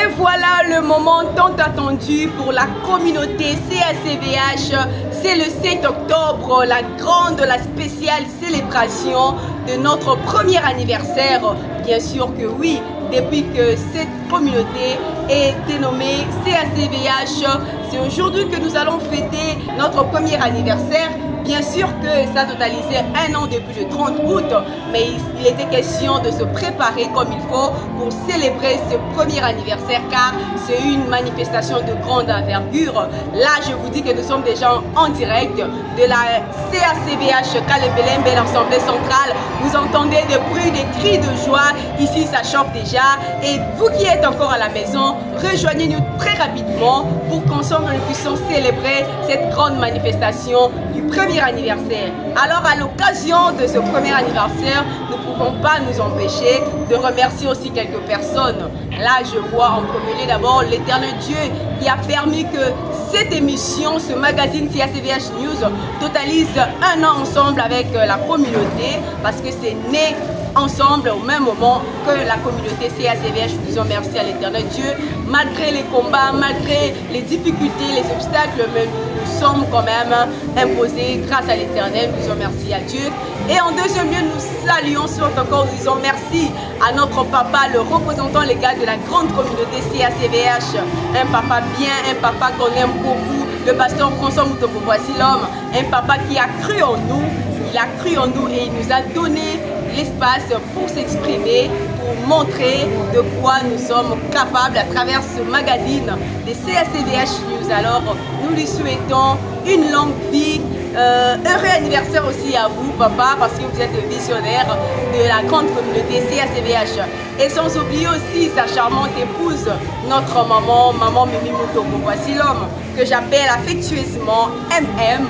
Et voilà le moment tant attendu pour la communauté CACVH. C'est le 7 octobre, la spéciale célébration de notre premier anniversaire. Bien sûr que oui, depuis que cette communauté est dénommée CACVH, c'est aujourd'hui que nous allons fêter notre premier anniversaire. Bien sûr que ça totalisait un an depuis le 30 août, mais il était question de se préparer comme il faut pour célébrer ce premier anniversaire car c'est une manifestation de grande envergure. Là, je vous dis que nous sommes déjà en direct de la CACVH Kalembelembé, l'Assemblée centrale. Vous entendez des bruits, des cris de joie. Ici, ça chauffe déjà. Et vous qui êtes encore à la maison, rejoignez-nous très rapidement pour qu'ensemble nous puissions célébrer cette grande manifestation du premier anniversaire. Alors à l'occasion de ce premier anniversaire, nous ne pouvons pas nous empêcher de remercier aussi quelques personnes. Là, je vois en premier lieu d'abord l'Éternel Dieu qui a permis que cette émission, ce magazine CACVH News totalise un an ensemble avec la communauté parce que c'est né ensemble au même moment que la communauté CACVH. Nous disons merci à l'Éternel Dieu. Malgré les combats, malgré les difficultés, les obstacles, mais nous sommes quand même imposés grâce à l'Éternel. Nous disons merci à Dieu. Et en deuxième lieu, nous saluons encore, nous disons merci à notre papa, le représentant légal de la grande communauté CACVH. Un papa bien, un papa qu'on aime beaucoup, le pasteur François Moutoko, voici l'homme. Un papa qui a cru en nous, il a cru en nous et il nous a donné l'espace pour s'exprimer, pour montrer de quoi nous sommes capables à travers ce magazine des CACVH News. Alors, nous lui souhaitons une longue vie, heureux anniversaire aussi à vous, papa, parce que vous êtes le visionnaire de la grande communauté CACVH. Et sans oublier aussi sa charmante épouse, notre maman Mimi Moutoko. Voici l'homme que j'appelle affectueusement MM.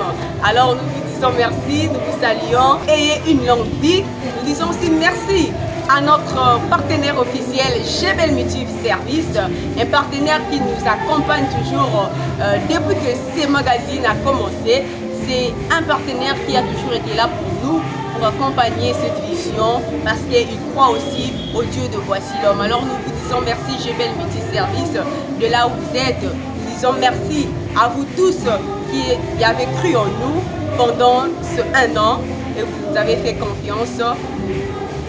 Alors, nous vous disons merci, nous vous saluons, ayez une longue vie. Nous disons aussi merci à notre partenaire officiel Gebel Mutual Service, un partenaire qui nous accompagne toujours depuis que ce magazine a commencé. C'est un partenaire qui a toujours été là pour nous, pour accompagner cette vision, parce qu'il croit aussi au Dieu de Voici l'homme. Alors nous vous disons merci Gebel Mutual Service de là où vous êtes. Nous disons merci à vous tous qui avez cru en nous pendant ce un an et vous nous avez fait confiance.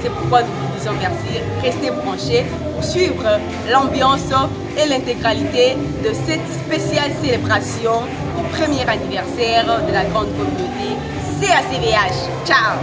C'est pourquoi nous vous disons merci. Restez branchés pour suivre l'ambiance et l'intégralité de cette spéciale célébration du premier anniversaire de la grande communauté CACVH. Ciao!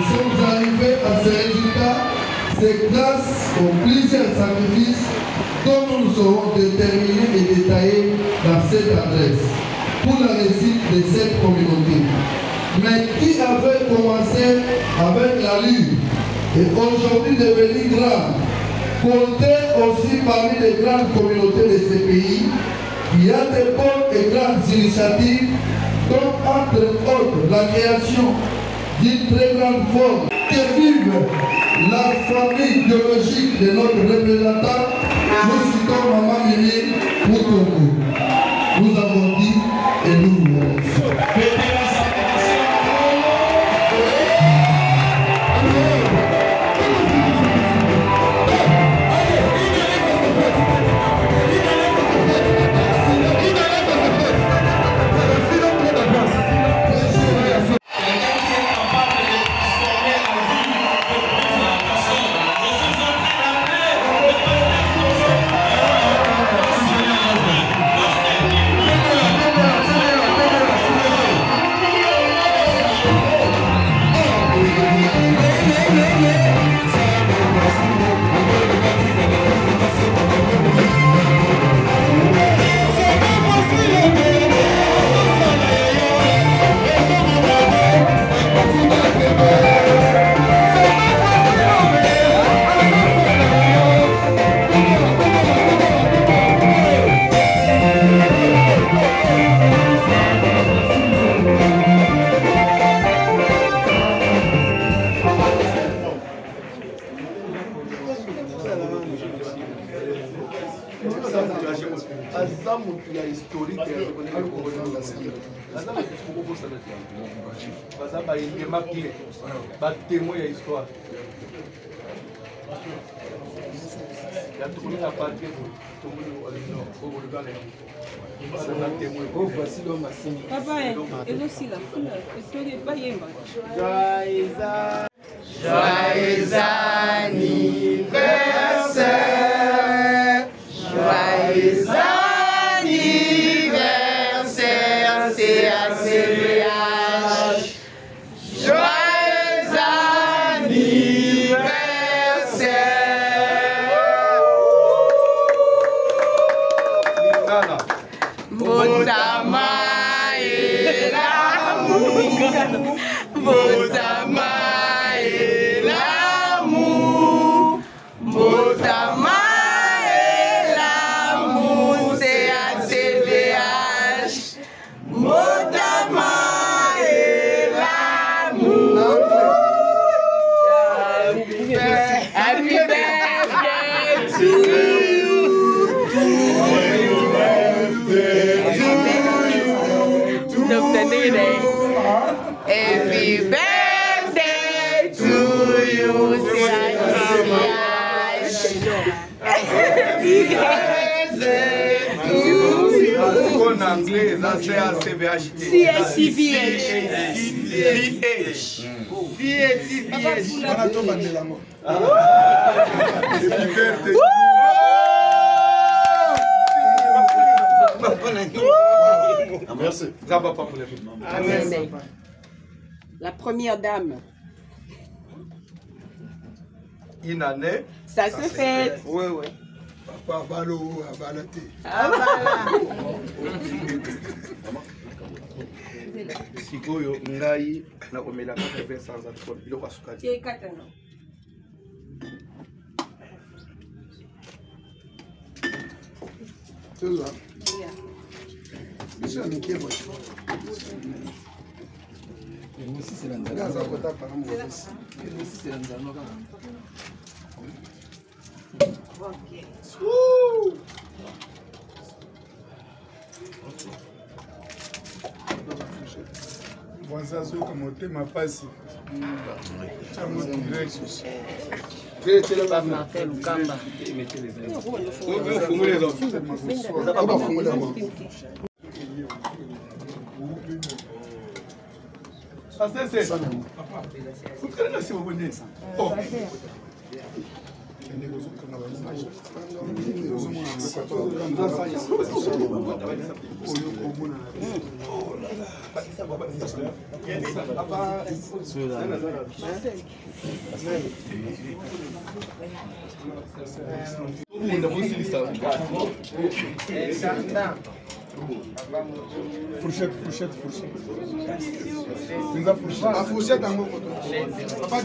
sommes arrivés à ce résultat, c'est grâce aux plusieurs sacrifices dont nous serons déterminés et détaillés dans cette adresse pour la réussite de cette communauté. Mais qui avait commencé avec la Lune et aujourd'hui devenu grand, comptait aussi parmi les grandes communautés de ce pays, il y a de bonnes et grandes initiatives, dont entre autres la création d'une très grande forme que vive la famille biologique de notre représentant, nous citons Maman Mimi Moutoumou. Nous avons dit et nous vous remercions. Témoin de l'histoire. Il y a tout le monde à partir tout Joyeux anniversaire, joyeux anniversaire, CACVH. Joyeux anniversaire. Botama et l'amour, Botama et l'amour, Botama et l'amour, CACVH. Botama et l'amour. Happy birthday to you. Dr. Dede. Happy birthday to you, CACVH. Happy birthday to you. En anglais, c'est CACVH. Merci. Amen. La première dame. Une année. Ça se fait. Oui, oui. Papa Balo, Abalate. Ah voilà. Sikoyo ngai na omela 80 sans alcool biloko asukali. Qui est katana? C'est ça. C'est un qui est bon. C'est la Wanzazo kama tema pasi. Chamo direct. Martel Lukamba. Fourchette. La fourchette en gros. Papa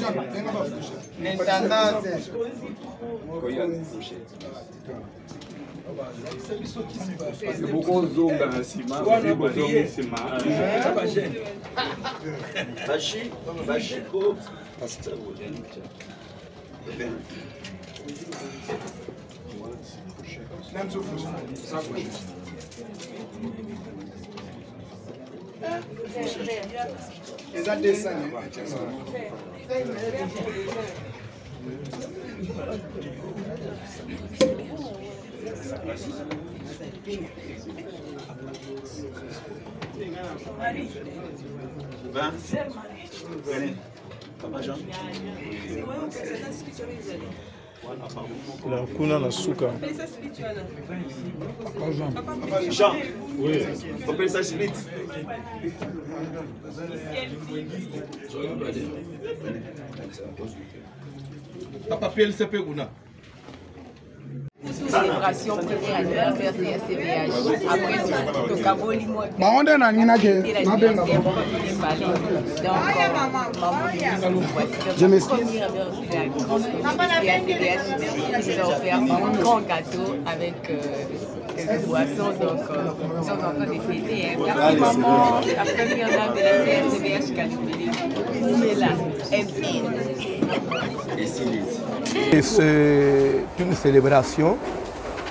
John, La kuna na suka. Jean, oui. On appelle ça split. Papa PLCP Guna. Célébration premier anniversaire CSCVH. Après tout, Tokaboli moi. Maonde na nina ke mabenga. Je m'excuse. Nous avons offert un grand gâteau avec quelques boissons, donc nous sommes en train de fêter. Merci maman, la première dame de la CSCVH Kalibeli. Oumela, Empine. C'est une célébration,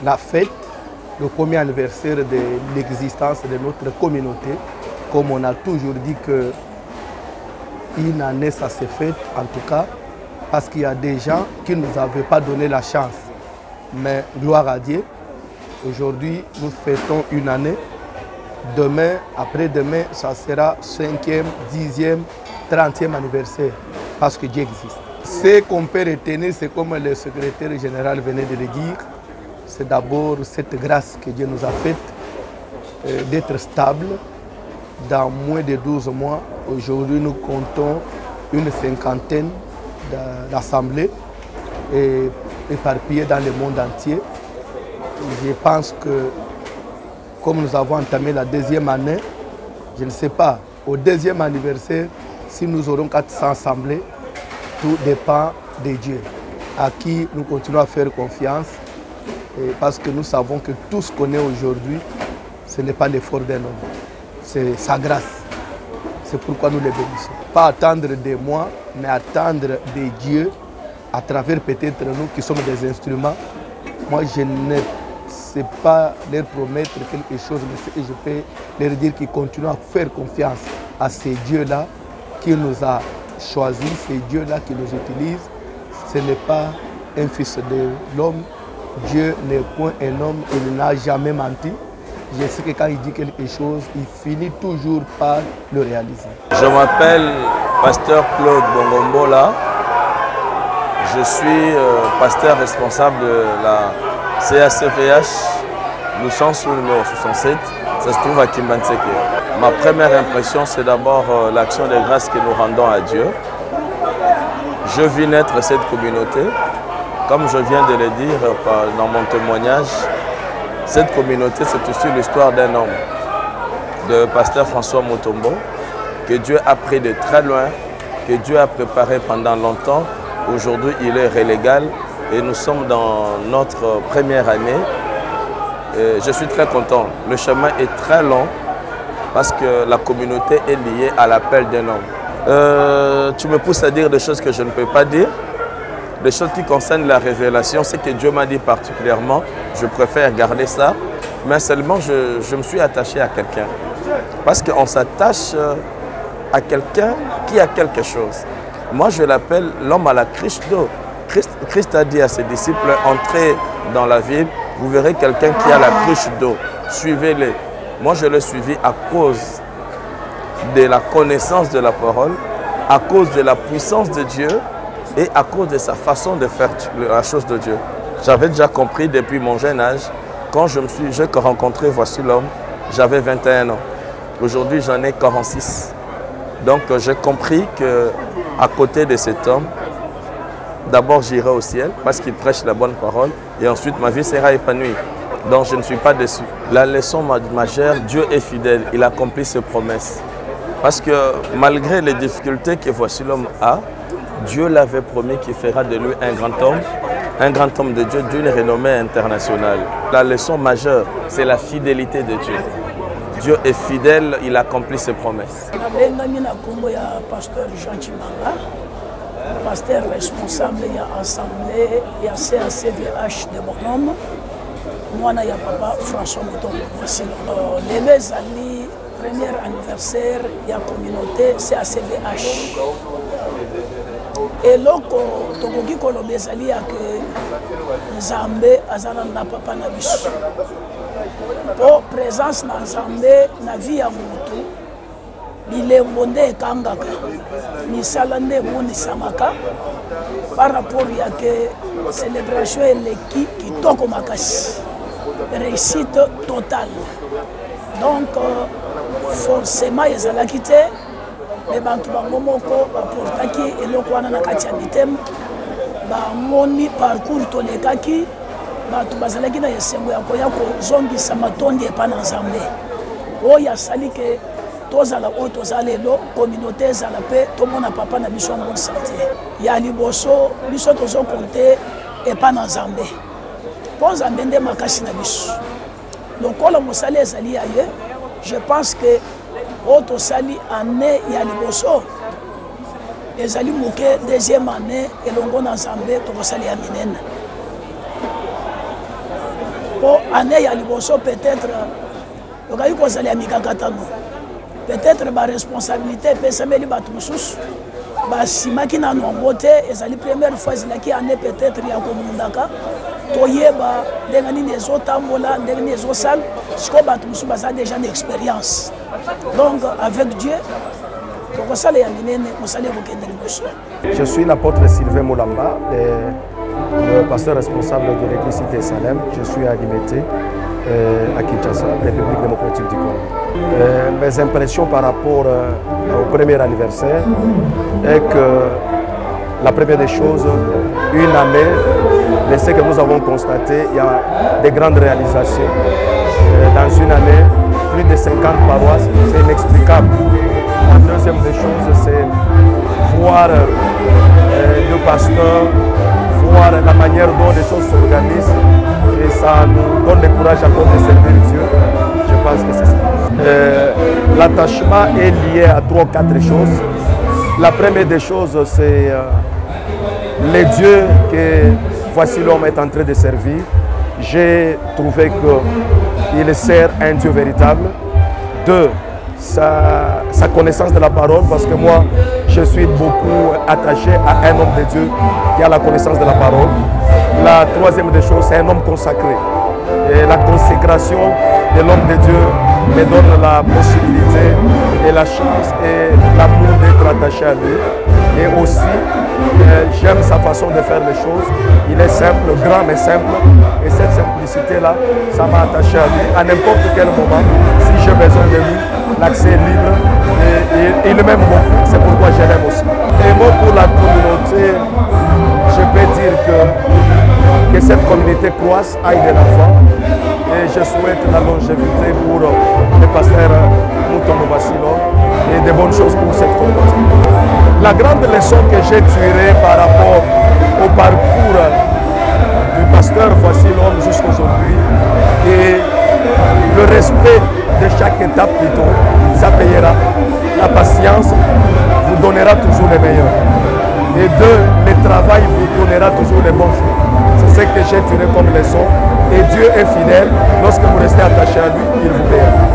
la fête, le premier anniversaire de l'existence de notre communauté. Comme on a toujours dit qu'une année ça s'est fait, en tout cas, parce qu'il y a des gens qui ne nous avaient pas donné la chance. Mais gloire à Dieu, aujourd'hui nous fêtons une année. Demain, après-demain, ça sera 5e, 10e, 30e anniversaire, parce que Dieu existe. Ce qu'on peut retenir, c'est comme le secrétaire général venait de le dire, c'est d'abord cette grâce que Dieu nous a faite d'être stable dans moins de 12 mois. Aujourd'hui, nous comptons une cinquantaine d'assemblées éparpillées dans le monde entier. Je pense que comme nous avons entamé la deuxième année, je ne sais pas, au deuxième anniversaire, si nous aurons 400 assemblées, tout dépend de Dieu, à qui nous continuons à faire confiance, parce que nous savons que tout ce qu'on est aujourd'hui, ce n'est pas l'effort d'un homme, c'est sa grâce. C'est pourquoi nous les bénissons. Pas attendre de moi, mais attendre de Dieu, à travers peut-être nous qui sommes des instruments. Moi, je ne sais pas leur promettre quelque chose, mais je peux leur dire qu'ils continuent à faire confiance à ces dieux-là qui nous a choisi, ces dieux-là qui nous utilisent. Ce n'est pas un fils de l'homme. Dieu n'est point un homme, il n'a jamais menti. Je sais que quand il dit quelque chose, il finit toujours par le réaliser. Je m'appelle pasteur Claude Bongombola. Je suis pasteur responsable de la CACVH. Nous sommes sous le numéro 67. Ça se trouve à Kimbanseke. Ma première impression, c'est d'abord l'action de grâce que nous rendons à Dieu. Je vis naître cette communauté. Comme je viens de le dire dans mon témoignage, cette communauté, c'est aussi l'histoire d'un homme, de pasteur François Mutombo, que Dieu a pris de très loin, que Dieu a préparé pendant longtemps. Aujourd'hui, il est relégal et nous sommes dans notre première année. Je suis très content. Le chemin est très long parce que la communauté est liée à l'appel d'un homme. Tu me pousses à dire des choses que je ne peux pas dire. Des choses qui concernent la révélation, c'est que Dieu m'a dit particulièrement, je préfère garder ça, mais seulement je me suis attaché à quelqu'un. Parce qu'on s'attache à quelqu'un qui a quelque chose. Moi, je l'appelle l'homme à la cruche d'eau. Christ a dit à ses disciples, entrez dans la ville, vous verrez quelqu'un qui a la cruche d'eau. Suivez-le. Moi, je l'ai suivi à cause de la connaissance de la parole, à cause de la puissance de Dieu. et à cause de sa façon de faire la chose de Dieu. J'avais déjà compris depuis mon jeune âge, quand j'ai rencontré Voici l'homme, j'avais 21 ans. Aujourd'hui, j'en ai 46. Donc j'ai compris qu'à côté de cet homme, d'abord j'irai au ciel parce qu'il prêche la bonne parole et ensuite ma vie sera épanouie. Donc je ne suis pas déçu. La leçon majeure, Dieu est fidèle, il accomplit ses promesses. Parce que malgré les difficultés que Voici l'homme a, Dieu l'avait promis qu'il fera de lui un grand homme de Dieu d'une renommée internationale. La leçon majeure, c'est la fidélité de Dieu. Dieu est fidèle, il accomplit ses promesses. Pasteur Jean Chimanga, pasteur responsable de l'Assemblée et CACVH de Bonhomme. Moi, je suis papa François Mouton. Les amis, premier anniversaire de la communauté CACVH. Et donc, tokoki koloba ezali ya ke Nzambe azala na papa na biso. Po présence na Nzambe na vie ya mutu bilembo nde ekangaka misala nde emonisamaka par rapport ya ke célébration eleki kitoko makasi, réussite totale. Donc forcément ezalaki te mais bantu bango moko baportaki eloko wana na kati ya mitema bamoni parcours tolekaki bato bazalaki na esengo ya koya kozongisa matondi epa na Nzambe oyo asali ke tozala oyo tozala lelo communauté ezala mpe tomona papa na biso en bonne santé ya liboso biso tozokonte epa na Nzambe mpo Nzambe nde makasi na biso lokola mosali ezali ya ye. Je pense que auto sali année ya liboso ezali moke deuxième année elongo na Nzambe tokosali ya minene po année ya liboso peut-être okai kozali ya mikakatano peut-être ba responsabilité epesameli bato mosusu basimaki na nombo te ezali première fois ezalaki année peut-être ya komundaka toyeba ndenge nini ezotambola ndenge nini ezosala sikoyo bato mosusu baza déjà na expérience. Donc avec Dieu tokosala ya minene mosala ekokende liboso. Je suis l'apôtre Sylvain Moulamba, le pasteur responsable de l'église Cité Salem. Je suis à Limete, à Kinshasa, République démocratique du Congo. Mes impressions par rapport au premier anniversaire est que la première des choses, une année, mais ce que nous avons constaté, il y a des grandes réalisations. Dans une année, plus de 50 paroisses, c'est inexplicable. La deuxième des choses, c'est voir le pasteur, voir la manière dont les choses s'organisent, et ça nous donne le courage encore de servir Dieu. Je pense que c'est ça. L'attachement est lié à 3 ou 4 choses. La première des choses, c'est les dieux que Voici l'homme est en train de servir. J'ai trouvé qu'il sert un Dieu véritable. 2, sa connaissance de la parole, parce que moi, je suis beaucoup attaché à un homme de Dieu qui a la connaissance de la parole. La troisième des choses, c'est un homme consacré. Et la consécration de l'homme de Dieu me donne la possibilité et la chance et l'amour d'être attaché à lui. Et aussi, j'aime sa façon de faire les choses. Il est simple, grand mais simple. Et cette simplicité-là, ça m'a attaché à lui. À n'importe quel moment, si j'ai besoin de lui, l'accès est libre. Et il m'aime beaucoup. C'est pourquoi je l'aime aussi. Et moi, pour la communauté, je peux dire que cette communauté croisse, aille de l'enfant. Et je souhaite la longévité pour le pasteur Mouton Voici l'homme et de bonnes choses pour cette communauté. La grande leçon que j'ai tirée par rapport au parcours du pasteur Voici l'homme jusqu'aujourd'hui et le respect de chaque étape plutôt, ça payera. La patience vous donnera toujours le meilleur. Et 2, le travail vous donnera toujours les bons fruits. C'est ce que j'ai tiré comme leçon. Et Dieu est fidèle. Lorsque vous restez attaché à lui, il vous paiera.